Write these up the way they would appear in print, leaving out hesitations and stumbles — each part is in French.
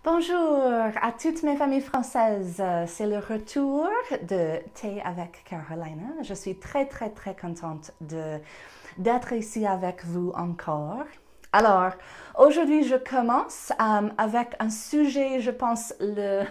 Bonjour à toutes mes familles françaises. C'est le retour de Thé avec Carolina. Je suis très contente d'être ici avec vous encore. Alors, aujourd'hui, je commence avec un sujet, je pense, le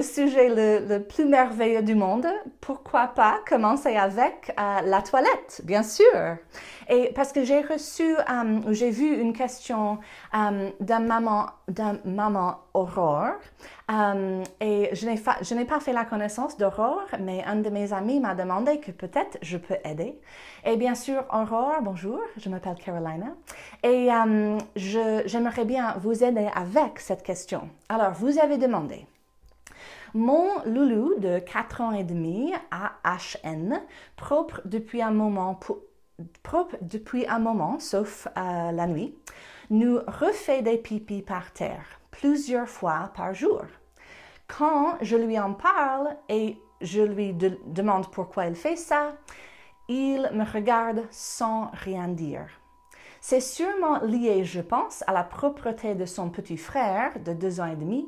sujet le plus merveilleux du monde. Pourquoi pas commencer avec la toilette, bien sûr. Et parce que j'ai vu une question d'un maman Aurore. Et je n'ai pas fait la connaissance d'Aurore, mais un de mes amis m'a demandé que peut-être je peux aider. Et bien sûr, Aurore, bonjour, je m'appelle Carolina. Et j'aimerais bien vous aider avec cette question. Alors, vous avez demandé. Mon loulou de 4 ans et demi a HN, propre depuis un moment, sauf la nuit, nous refait des pipis par terre plusieurs fois par jour. Quand je lui en parle et je lui demande pourquoi il fait ça, il me regarde sans rien dire. C'est sûrement lié, je pense, à la propreté de son petit frère de 2 ans et demi,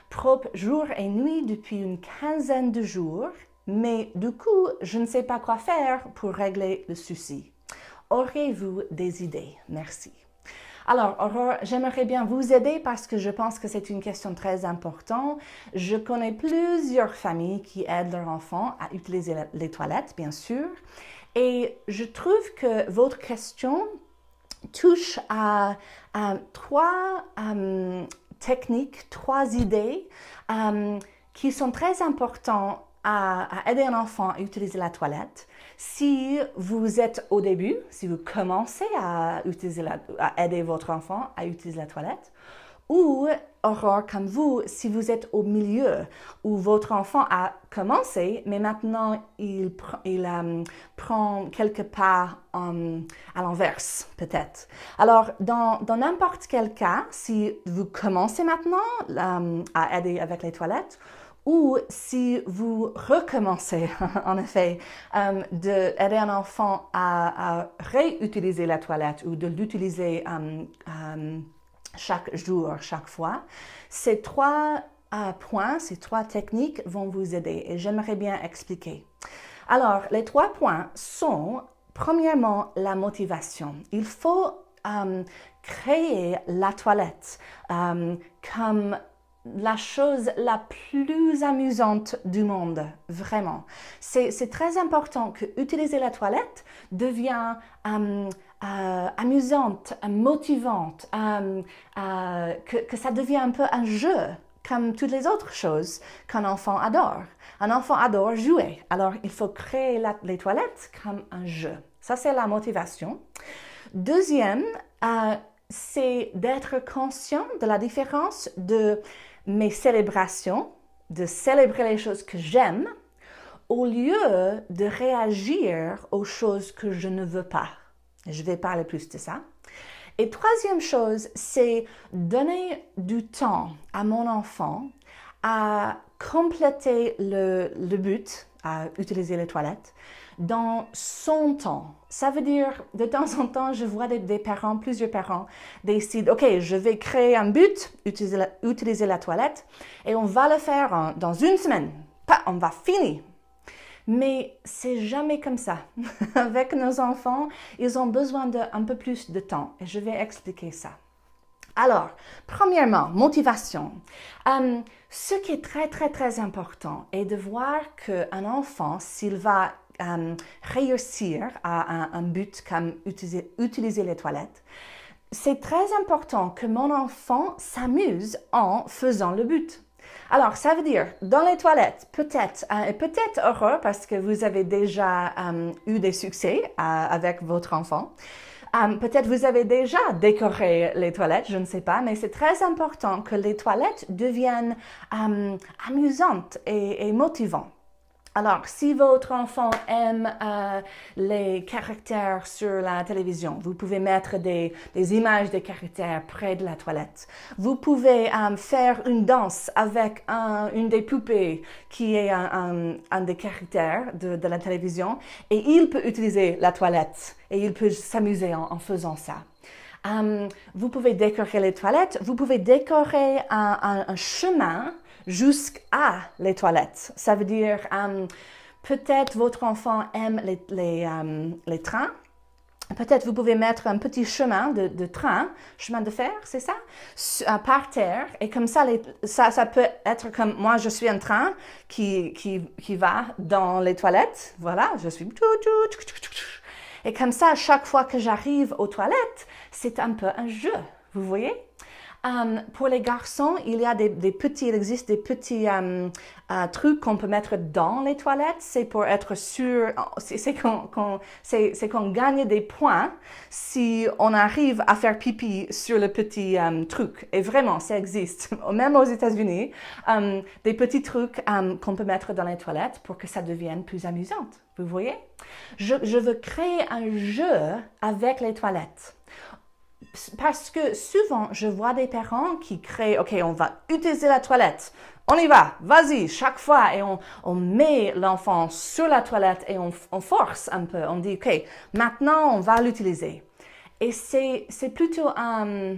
propre jour et nuit depuis une quinzaine de jours, mais du coup, je ne sais pas quoi faire pour régler le souci. Aurez-vous des idées? Merci. Alors, Aurore, j'aimerais bien vous aider parce que je pense que c'est une question très importante. Je connais plusieurs familles qui aident leurs enfants à utiliser les toilettes, bien sûr. Et je trouve que votre question touche à trois techniques, 3 idées qui sont très importantes à aider un enfant à utiliser la toilette. Si vous êtes au début, si vous commencez à aider votre enfant à utiliser la toilette, ou, Aurore, comme vous, si vous êtes au milieu, où votre enfant a commencé, mais maintenant il prend quelques pas à l'inverse, peut-être. Alors, dans n'importe quel cas, si vous commencez maintenant à aider avec les toilettes, ou si vous recommencez, en effet, d'aider un enfant à réutiliser la toilette ou de l'utiliser chaque jour, chaque fois, ces 3 points, ces 3 techniques vont vous aider et j'aimerais bien expliquer. Alors, les 3 points sont, premièrement, la motivation. Il faut créer la toilette comme la chose la plus amusante du monde, vraiment. C'est très important que utiliser la toilette devienne amusante, motivante, que ça devienne un peu un jeu, comme toutes les autres choses qu'un enfant adore. Un enfant adore jouer, alors il faut créer les toilettes comme un jeu. Ça, c'est la motivation. Deuxième, c'est d'être conscient de la différence de mes célébrations, de célébrer les choses que j'aime, au lieu de réagir aux choses que je ne veux pas. Je vais parler plus de ça. Et troisième chose, c'est donner du temps à mon enfant à compléter le but, à utiliser les toilettes, dans son temps. Ça veut dire, de temps en temps, je vois des parents, plusieurs parents, décident, OK, je vais créer un but, utiliser la toilette, et on va le faire dans une semaine. On va finir. Mais c'est jamais comme ça. Avec nos enfants, ils ont besoin d'un peu plus de temps, et je vais expliquer ça. Alors, premièrement, motivation. Ce qui est très important est de voir qu'un enfant, s'il va réussir à un but comme utiliser les toilettes, c'est très important que mon enfant s'amuse en faisant le but. Alors, ça veut dire, dans les toilettes, peut-être Aurore, parce que vous avez déjà eu des succès avec votre enfant, peut-être vous avez déjà décoré les toilettes, je ne sais pas, mais c'est très important que les toilettes deviennent amusantes et motivantes. Alors, si votre enfant aime les caractères sur la télévision, vous pouvez mettre des images des caractères près de la toilette. Vous pouvez faire une danse avec une des poupées qui est un des caractères de la télévision et il peut utiliser la toilette et il peut s'amuser en faisant ça. Vous pouvez décorer les toilettes, vous pouvez décorer un chemin jusqu'à les toilettes. Ça veut dire, peut-être votre enfant aime les trains. Peut-être vous pouvez mettre un petit chemin de train, chemin de fer, c'est ça, par terre. Et comme ça, ça peut être comme moi, je suis un train qui va dans les toilettes. Voilà, je suis... Et comme ça, chaque fois que j'arrive aux toilettes, c'est un peu un jeu, vous voyez? Pour les garçons, il existe des petits trucs qu'on peut mettre dans les toilettes. C'est pour être sûr, c'est qu'on gagne des points si on arrive à faire pipi sur le petit truc. Et vraiment, ça existe, même aux États-Unis, des petits trucs qu'on peut mettre dans les toilettes pour que ça devienne plus amusant. Vous voyez? Je veux créer un jeu avec les toilettes. Parce que souvent, je vois des parents qui créent, OK, on va utiliser la toilette. On y va, vas-y, chaque fois. Et on met l'enfant sur la toilette et on force un peu. On dit, OK, maintenant, on va l'utiliser. Et c'est plutôt un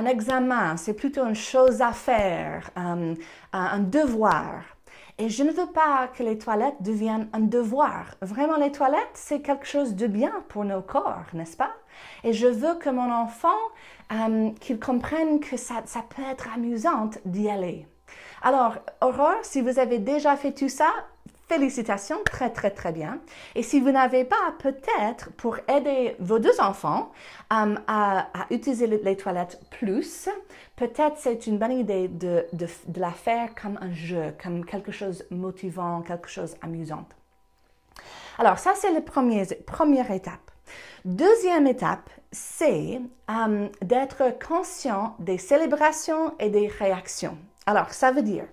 examen, c'est plutôt une chose à faire, un devoir. Et je ne veux pas que les toilettes deviennent un devoir. Vraiment, les toilettes, c'est quelque chose de bien pour nos corps, n'est-ce pas? Et je veux que mon enfant, qu'il comprenne que ça peut être amusant d'y aller. Alors, Aurore, si vous avez déjà fait tout ça, félicitations, très, très, très bien. Et si vous n'avez pas, peut-être, pour aider vos deux enfants à utiliser les toilettes plus, peut-être c'est une bonne idée de la faire comme un jeu, comme quelque chose de motivant, quelque chose d'amusant. Alors, ça, c'est la première étape. Deuxième étape, c'est d'être conscient des célébrations et des réactions. Alors, ça veut dire,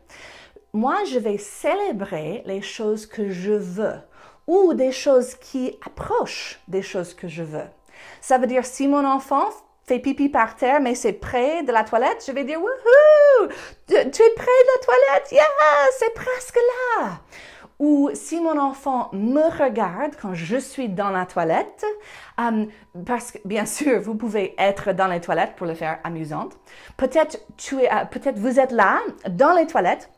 moi, je vais célébrer les choses que je veux ou des choses qui approchent des choses que je veux. Ça veut dire, si mon enfant fait pipi par terre, mais c'est près de la toilette, je vais dire, wouhou, tu es près de la toilette, yeah, c'est presque là. Ou si mon enfant me regarde quand je suis dans la toilette, parce que bien sûr, vous pouvez être dans les toilettes pour le faire amusant. Peut-être vous êtes là, dans les toilettes,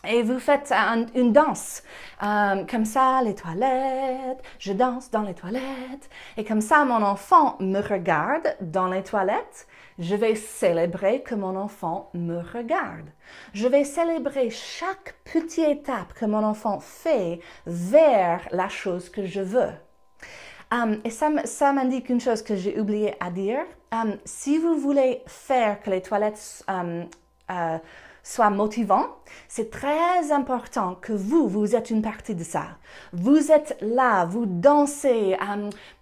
et vous faites une danse. Comme ça, les toilettes, je danse dans les toilettes. Et comme ça, mon enfant me regarde dans les toilettes. Je vais célébrer que mon enfant me regarde. Je vais célébrer chaque petite étape que mon enfant fait vers la chose que je veux. Et ça m'indique une chose que j'ai oublié à dire. Si vous voulez faire que les toilettes soit motivant, c'est très important que vous êtes une partie de ça. Vous êtes là, vous dansez,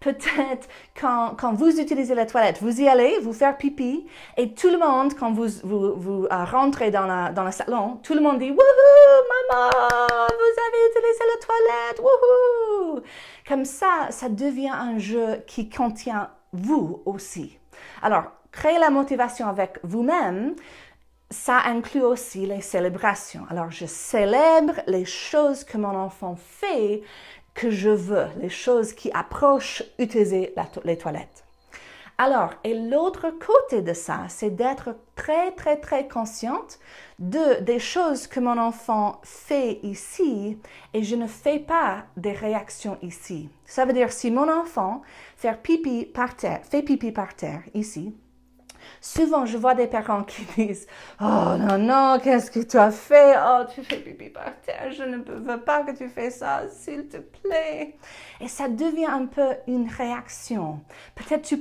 peut-être quand vous utilisez la toilette, vous y allez, vous faire pipi, et tout le monde, quand vous rentrez dans le salon, tout le monde dit « Wouhou, maman, vous avez utilisé la toilette, wouhou !» Comme ça devient un jeu qui contient vous aussi. Alors, créer la motivation avec vous-même, ça inclut aussi les célébrations. Alors, je célèbre les choses que mon enfant fait que je veux, les choses qui approchent utiliser les toilettes. Alors, et l'autre côté de ça, c'est d'être très, très, très consciente des choses que mon enfant fait ici et je ne fais pas des réactions ici. Ça veut dire, si mon enfant fait pipi par terre ici, souvent, je vois des parents qui disent « Oh non, non, qu'est-ce que tu as fait? Oh, tu fais pipi par terre, je ne veux pas que tu fasses ça, s'il te plaît. » Et ça devient un peu une réaction. Peut-être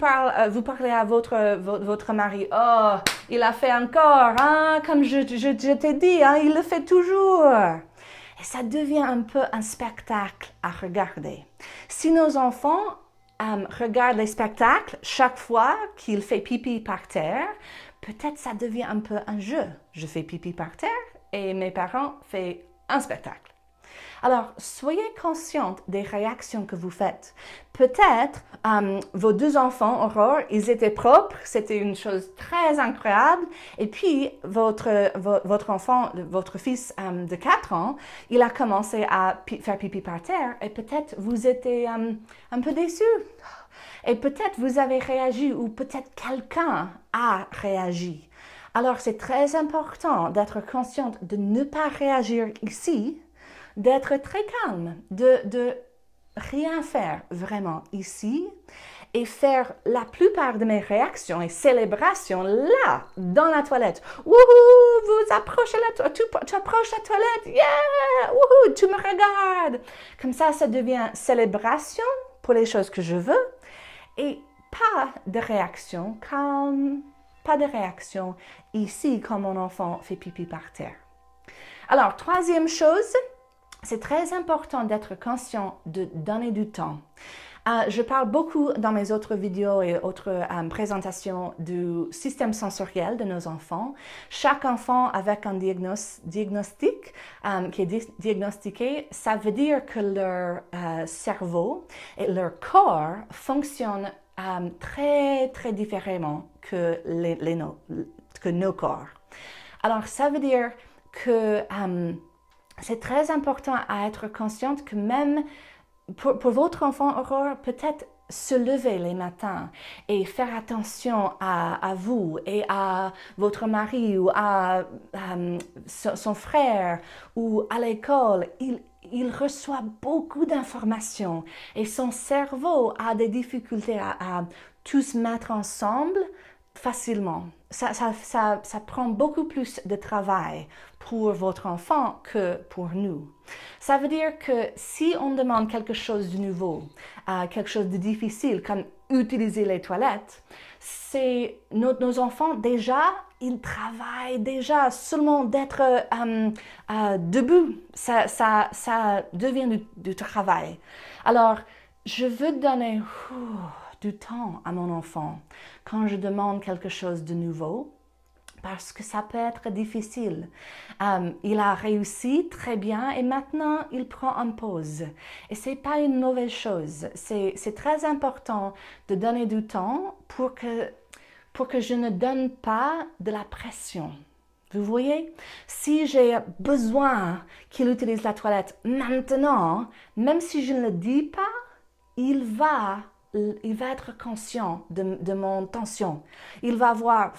vous parlez à votre mari « Oh, il a fait encore, hein, comme je t'ai dit, hein, il le fait toujours. » Et ça devient un peu un spectacle à regarder. Si nos enfants regarde les spectacles chaque fois qu'il fait pipi par terre, peut-être ça devient un peu un jeu. Je fais pipi par terre et mes parents font un spectacle. Alors, soyez consciente des réactions que vous faites. Peut-être vos deux enfants, Aurore, ils étaient propres, c'était une chose très incroyable. Et puis, votre enfant, votre fils de 4 ans, il a commencé à faire pipi par terre et peut-être vous étiez un peu déçus. Et peut-être vous avez réagi ou peut-être quelqu'un a réagi. Alors c'est très important d'être consciente de ne pas réagir ici, d'être très calme, de rien faire vraiment ici et faire la plupart de mes réactions et célébrations là, dans la toilette. Wouhou, vous approchez tu approches la toilette, yeah, wouhou, tu me regardes. Comme ça devient célébration pour les choses que je veux et pas de réaction calme, pas de réaction ici quand mon enfant fait pipi par terre. Alors, troisième chose, c'est très important d'être conscient de donner du temps. Je parle beaucoup dans mes autres vidéos et autres présentations du système sensoriel de nos enfants. Chaque enfant avec un diagnostic qui est diagnostiqué, ça veut dire que leur cerveau et leur corps fonctionnent très, très différemment que nos corps. Alors, ça veut dire que c'est très important à être consciente que même pour votre enfant, Aurore, peut-être se lever les matins et faire attention à vous et à votre mari ou à son frère ou à l'école. Il reçoit beaucoup d'informations et son cerveau a des difficultés à tous mettre ensemble facilement. Ça prend beaucoup plus de travail pour votre enfant que pour nous. Ça veut dire que si on demande quelque chose de nouveau, quelque chose de difficile, comme utiliser les toilettes, c'est nos enfants déjà, ils travaillent déjà seulement d'être debout. Ça devient du travail. Alors, je veux donner du temps à mon enfant quand je demande quelque chose de nouveau, parce que ça peut être difficile. Il a réussi très bien et maintenant il prend une pause. Et ce n'est pas une mauvaise chose. C'est très important de donner du temps pour que je ne donne pas de la pression. Vous voyez, si j'ai besoin qu'il utilise la toilette maintenant, même si je ne le dis pas, il va être conscient de mon tension. Il va avoir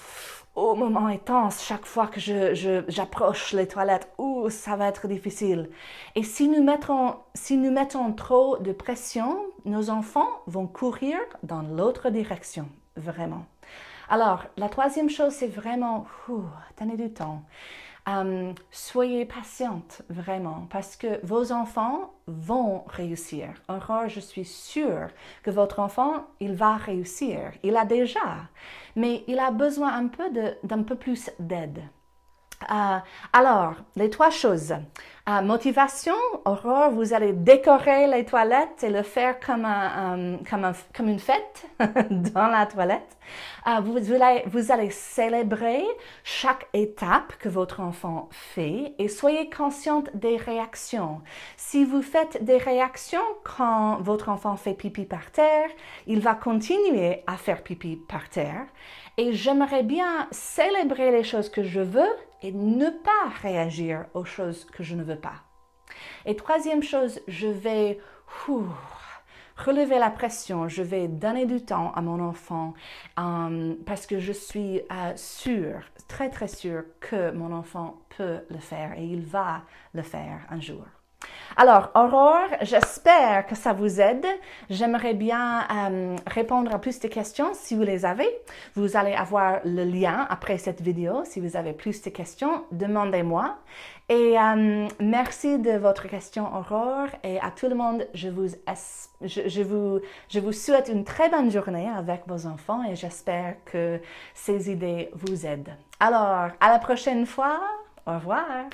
moment intense chaque fois que j'approche les toilettes. Ça va être difficile. Et si nous mettons trop de pression, nos enfants vont courir dans l'autre direction, vraiment. Alors, la troisième chose, c'est vraiment donner du temps. Soyez patiente, vraiment, parce que vos enfants vont réussir. Aurore, je suis sûre que votre enfant, il va réussir. Il a déjà, mais il a besoin d'un peu plus d'aide. Alors, les trois choses. Motivation, Aurore, vous allez décorer les toilettes et le faire comme une fête dans la toilette. Vous allez célébrer chaque étape que votre enfant fait et soyez consciente des réactions. Si vous faites des réactions quand votre enfant fait pipi par terre, il va continuer à faire pipi par terre. Et j'aimerais bien célébrer les choses que je veux et ne pas réagir aux choses que je ne veux pas. Et troisième chose, je vais relever la pression, je vais donner du temps à mon enfant parce que je suis sûre, très très sûre que mon enfant peut le faire et il va le faire un jour. Alors, Aurore, j'espère que ça vous aide. J'aimerais bien répondre à plus de questions si vous les avez. Vous allez avoir le lien après cette vidéo. Si vous avez plus de questions, demandez-moi. Et merci de votre question, Aurore. Et à tout le monde, je vous souhaite une très bonne journée avec vos enfants et j'espère que ces idées vous aident. Alors, à la prochaine fois. Au revoir.